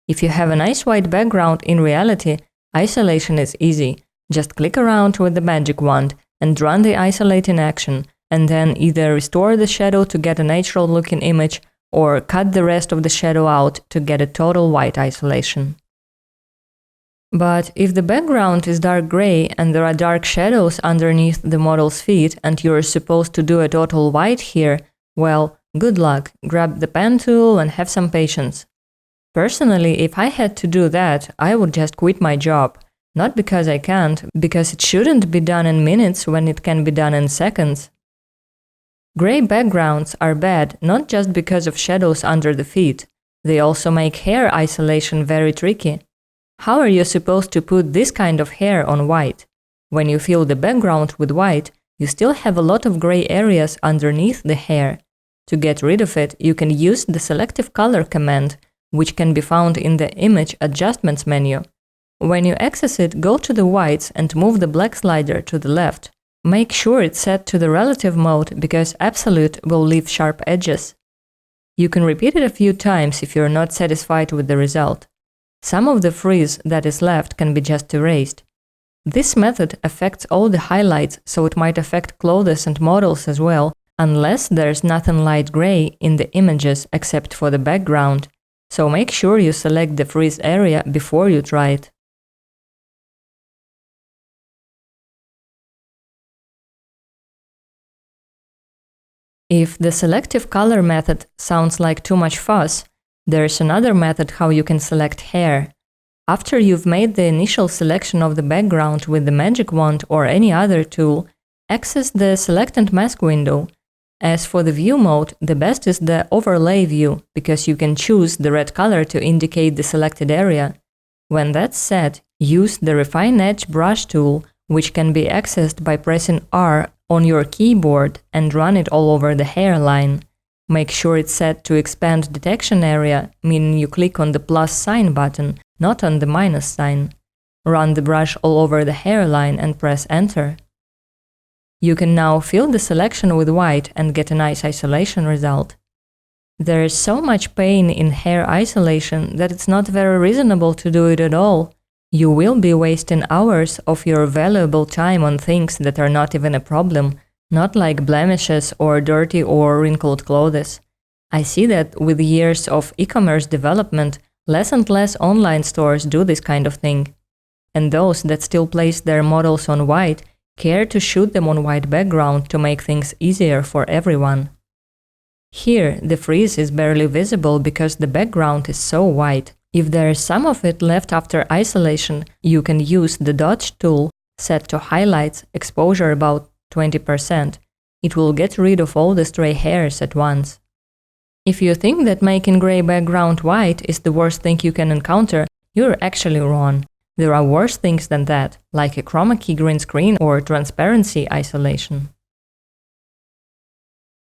If you have a nice white background, in reality, isolation is easy. Just click around with the magic wand and run the isolating action, and then either restore the shadow to get a natural looking image or cut the rest of the shadow out to get a total white isolation. But if the background is dark gray and there are dark shadows underneath the model's feet and you're supposed to do a total white here, well, good luck, grab the pen tool and have some patience. Personally, if I had to do that, I would just quit my job. Not because I can't, because it shouldn't be done in minutes when it can be done in seconds. Gray backgrounds are bad not just because of shadows under the feet, they also make hair isolation very tricky. How are you supposed to put this kind of hair on white? When you fill the background with white, you still have a lot of gray areas underneath the hair. To get rid of it, you can use the selective color command, which can be found in the Image Adjustments menu. When you access it, go to the whites and move the black slider to the left. Make sure it's set to the relative mode because absolute will leave sharp edges. You can repeat it a few times if you're not satisfied with the result. Some of the frizz that is left can be just erased. This method affects all the highlights, so it might affect clothes and models as well, unless there's nothing light gray in the images except for the background. So make sure you select the frizz area before you try it. If the selective color method sounds like too much fuss, there's another method how you can select hair. After you've made the initial selection of the background with the magic wand or any other tool, access the Select and Mask window. As for the view mode, the best is the overlay view, because you can choose the red color to indicate the selected area. When that's set, use the Refine Edge brush tool, which can be accessed by pressing R on your keyboard and run it all over the hairline. Make sure it's set to expand detection area, meaning you click on the plus sign button, not on the minus sign. Run the brush all over the hairline and press Enter. You can now fill the selection with white and get a nice isolation result. There is so much pain in hair isolation that it's not very reasonable to do it at all. You will be wasting hours of your valuable time on things that are not even a problem, not like blemishes or dirty or wrinkled clothes. I see that with years of e-commerce development, less and less online stores do this kind of thing. And those that still place their models on white care to shoot them on white background to make things easier for everyone. Here, the frizz is barely visible because the background is so white. If there is some of it left after isolation, you can use the Dodge tool set to highlights, exposure about 20%. It will get rid of all the stray hairs at once. If you think that making gray background white is the worst thing you can encounter, you're actually wrong. There are worse things than that, like a chroma key green screen or transparency isolation.